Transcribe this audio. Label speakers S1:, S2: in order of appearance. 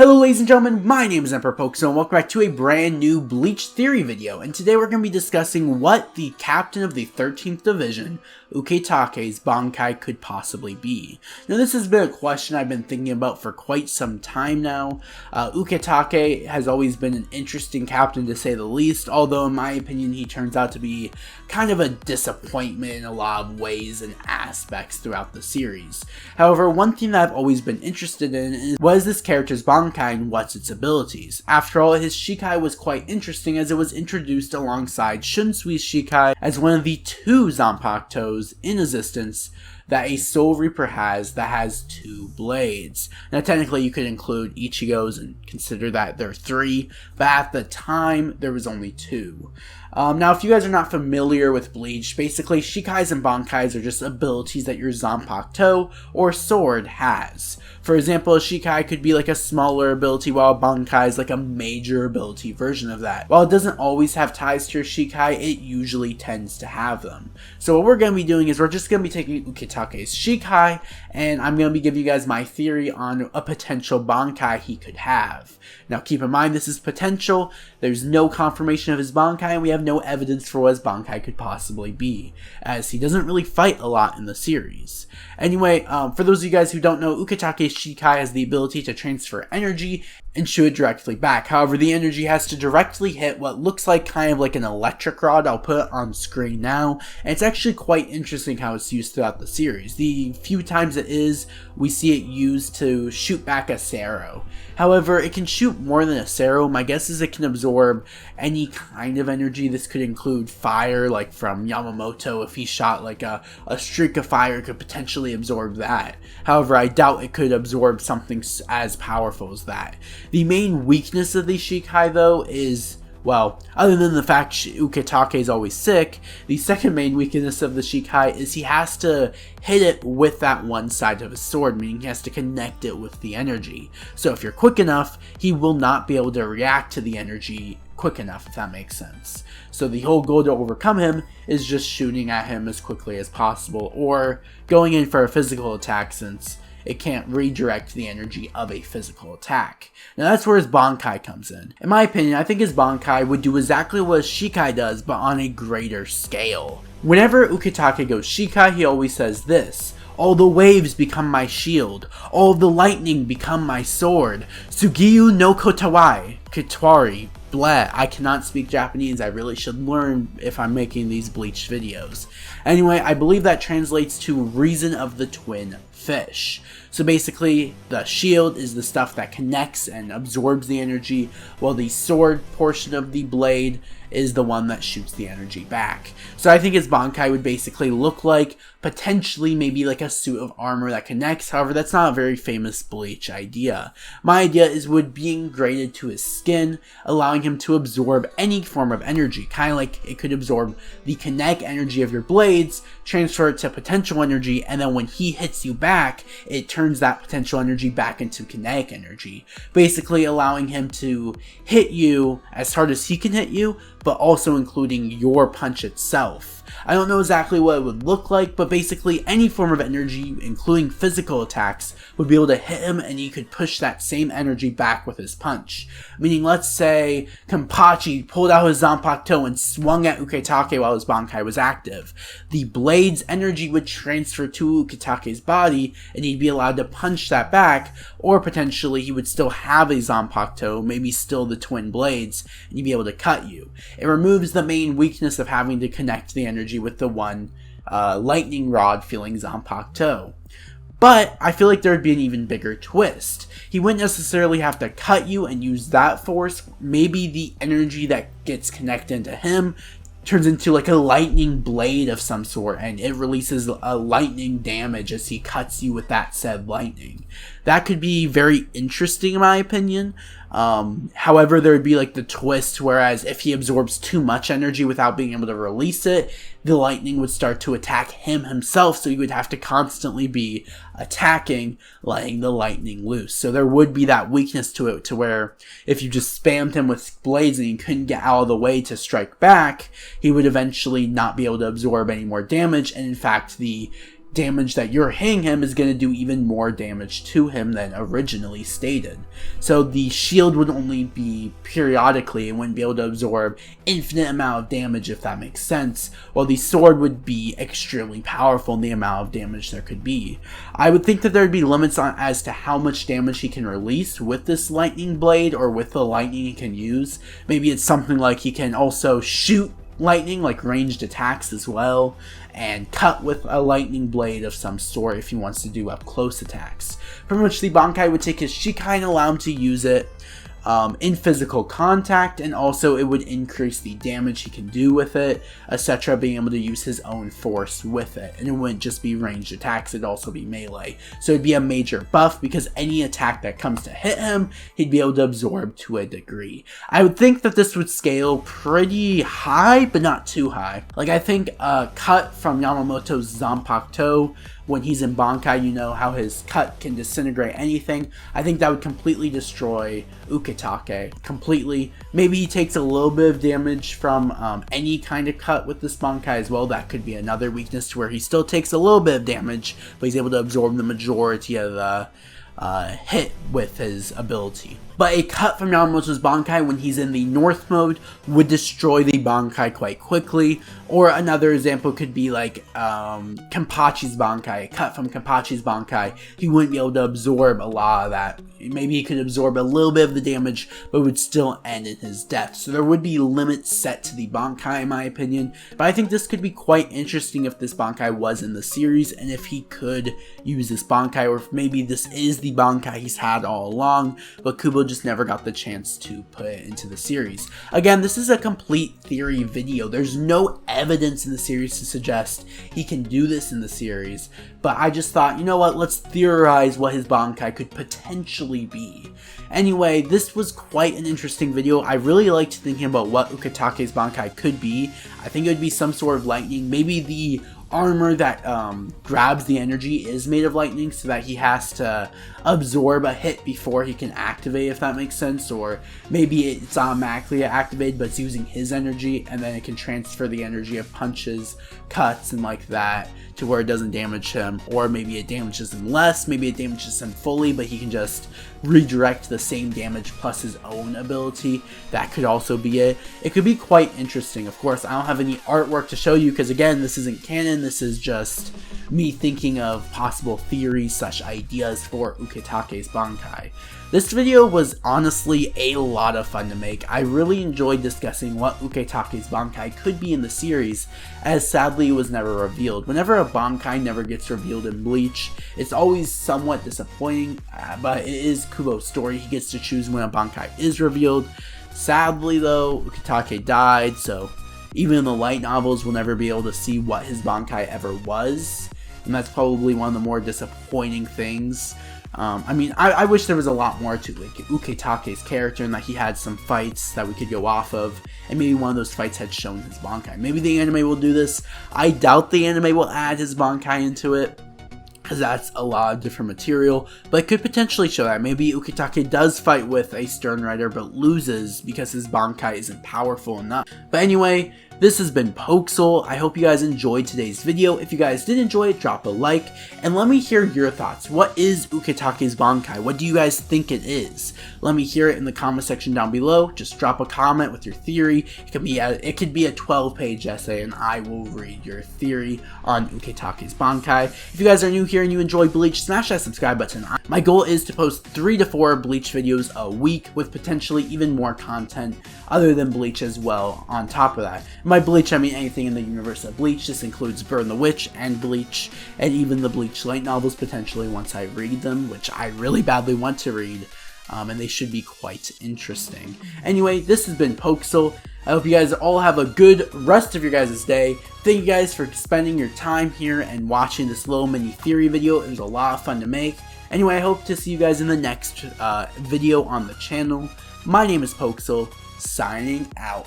S1: Hello ladies and gentlemen, my name is Emperor Pokestone and welcome back to a brand new Bleach Theory video, and today we're going to be discussing what the captain of the 13th Division, Ukitake's Bankai could possibly be. Now this has been a question I've been thinking about for quite some time now. Ukitake has always been an interesting captain to say the least, although in my opinion he turns out to be kind of a disappointment in a lot of ways and aspects throughout the series. However, one thing that I've always been interested in is what is this character's Bankai and what's its abilities. After all, his Shikai was quite interesting as it was introduced alongside Shunsui's Shikai as one of the two Zanpakutos in existence that a Soul Reaper has that has two blades. Now technically you could include Ichigo's and consider that there are three, but at the time there was only two. Now if you guys are not familiar with Bleach, basically Shikais and Bankais are just abilities that your Zanpakuto or sword has. For example, a Shikai could be like a smaller ability while a Bankai is like a major ability version of that. While it doesn't always have ties to your Shikai, it usually tends to have them. So what we're going to be doing is we're just going to be taking Ukitake's Shikai, and I'm going to be giving you guys my theory on a potential Bankai he could have. Now keep in mind this is potential, there's no confirmation of his Bankai, and we have no evidence for what his Bankai could possibly be, as he doesn't really fight a lot in the series. Anyway, for those of you guys who don't know, Ukitake's Shikai has the ability to transfer energy and shoot it directly back. However, the energy has to directly hit what looks like kind of like an electric rod. I'll put it on screen now, and it's actually quite interesting how it's used throughout the series. The few times it is, we see it used to shoot back a Sero. However, it can shoot more than a Sero. My guess is it can absorb any kind of energy. This could include fire, like from Yamamoto. If he shot like a streak of fire, it could potentially absorb that. However, I doubt it could absorb something as powerful as that. The main weakness of the Shikai though is, well, other than the fact Ukitake is always sick, the second main weakness of the Shikai is he has to hit it with that one side of his sword, meaning he has to connect it with the energy. So if you're quick enough, he will not be able to react to the energy quick enough, if that makes sense. So the whole goal to overcome him is just shooting at him as quickly as possible, or going in for a physical attack since it can't redirect the energy of a physical attack. Now that's where his Bankai comes in. In my opinion, I think his Bankai would do exactly what his Shikai does, but on a greater scale. Whenever Ukitake goes Shikai, he always says this: "All the waves become my shield. All the lightning become my sword. Sugiyu no Kotawai." Kitwari. Bleh, I cannot speak Japanese. I really should learn if I'm making these Bleach videos. Anyway, I believe that translates to Reason of the Twin Fish. So basically, the shield is the stuff that connects and absorbs the energy, while the sword portion of the blade is the one that shoots the energy back. So I think his Bankai would basically look like, potentially maybe like a suit of armor that connects. However, that's not a very famous Bleach idea. My idea is would be integrated to his skin, allowing him to absorb any form of energy, kind of like it could absorb the kinetic energy of your blades, transfer it to potential energy, and then when he hits you back, it turns that potential energy back into kinetic energy, basically allowing him to hit you as hard as he can hit you, but also including your punch itself. I don't know exactly what it would look like, but basically any form of energy, including physical attacks, would be able to hit him and he could push that same energy back with his punch. Meaning, let's say Kenpachi pulled out his Zanpakuto and swung at Ukitake while his Bankai was active. The blade's energy would transfer to Ukitake's body and he'd be allowed to punch that back, or potentially he would still have a Zanpakuto, maybe still the twin blades, and he'd be able to cut you. It removes the main weakness of having to connect the energy with the one lightning rod feeling Zanpakuto. But I feel like there would be an even bigger twist. He wouldn't necessarily have to cut you and use that force. Maybe the energy that gets connected into him turns into like a lightning blade of some sort, and it releases a lightning damage as he cuts you with that said lightning. That could be very interesting in my opinion. However, there would be like the twist, whereas if he absorbs too much energy without being able to release it, the lightning would start to attack him himself, so he would have to constantly be attacking, letting the lightning loose. So there would be that weakness to it, to where if you just spammed him with blades and he couldn't get out of the way to strike back, he would eventually not be able to absorb any more damage, and in fact the damage that you're hitting him is going to do even more damage to him than originally stated. So the shield would only be periodically and wouldn't be able to absorb infinite amount of damage, if that makes sense, while the sword would be extremely powerful in the amount of damage there could be. I would think that there would be limits on as to how much damage he can release with this lightning blade or with the lightning he can use. Maybe it's something like he can also shoot lightning, like ranged attacks as well, and cut with a lightning blade of some sort if he wants to do up close attacks, from which the Bankai would take his Shikai and allow him to use it in physical contact, and also it would increase the damage he can do with it, etc., being able to use his own force with it. And it wouldn't just be ranged attacks, it'd also be melee. So it'd be a major buff, because any attack that comes to hit him, he'd be able to absorb to a degree. I would think that this would scale pretty high, but not too high. Like, I think a cut from Yamamoto's Zanpakuto, when he's in Bankai, you know how his cut can disintegrate anything. I think that would completely destroy Ukitake. Completely. Maybe he takes a little bit of damage from any kind of cut with this Bankai as well. That could be another weakness, to where he still takes a little bit of damage, but he's able to absorb the majority of the hit with his ability. But a cut from Yamamoto's Bankai when he's in the North mode would destroy the Bankai quite quickly. Or another example could be like Kenpachi's Bankai. A cut from Kenpachi's Bankai, he wouldn't be able to absorb a lot of that. Maybe he could absorb a little bit of the damage, but would still end in his death. So there would be limits set to the Bankai, in my opinion. But I think this could be quite interesting if this Bankai was in the series, and if he could use this Bankai, or if maybe this is the Bankai he's had all along, but Kubo just never got the chance to put it into the series. Again, this is a complete theory video. There's no evidence in the series to suggest he can do this in the series, but I just thought, you know what, let's theorize what his Bankai could potentially be. Anyway, this was quite an interesting video. I really liked thinking about what Ukitake's Bankai could be. I think it would be some sort of lightning. Maybe the armor that grabs the energy is made of lightning, so that he has to absorb a hit before he can activate, if that makes sense. Or maybe it's automatically activated, but it's using his energy, and then it can transfer the energy of punches, cuts, and like that, to where it doesn't damage him. Or maybe it damages him less, maybe it damages him fully, but he can just redirect the same damage plus his own ability. That could also be it. It could be quite interesting. Of course, I don't have any artwork to show you, because again, this isn't canon. This is just me thinking of possible theories / ideas for Ukitake's Bankai. This video was honestly a lot of fun to make. I really enjoyed discussing what Ukitake's Bankai could be in the series, as sadly it was never revealed. Whenever a Bankai never gets revealed in Bleach, it's always somewhat disappointing, but it is Kubo's story. He gets to choose when a Bankai is revealed. Sadly though, Ukitake died, so even in the light novels we'll never be able to see what his Bankai ever was, and that's probably one of the more disappointing things. I mean, I wish there was a lot more to like Ukitake's character, and that he had some fights that we could go off of, and maybe one of those fights had shown his Bankai. Maybe the anime will do this. I doubt the anime will add his Bankai into it, because that's a lot of different material, but it could potentially show that. Maybe Ukitake does fight with a Stern Rider, but loses because his Bankai isn't powerful enough. But anyway, this has been Pokesol. I hope you guys enjoyed today's video. If you guys did enjoy it, drop a like, and let me hear your thoughts. What is Ukitake's Bankai? What do you guys think it is? Let me hear it in the comment section down below. Just drop a comment with your theory. It could be a 12-page essay, and I will read your theory on Ukitake's Bankai. If you guys are new here and you enjoy Bleach, smash that subscribe button. My goal is to post 3 to 4 Bleach videos a week, with potentially even more content other than Bleach as well on top of that. By Bleach, I mean anything in the universe of Bleach. This includes Burn the Witch and Bleach, and even the Bleach light novels potentially once I read them, which I really badly want to read, and they should be quite interesting. Anyway, this has been Pokesol. I hope you guys all have a good rest of your guys' day. Thank you guys for spending your time here and watching this little mini theory video. It was a lot of fun to make. Anyway, I hope to see you guys in the next video on the channel. My name is Pokesol, signing out.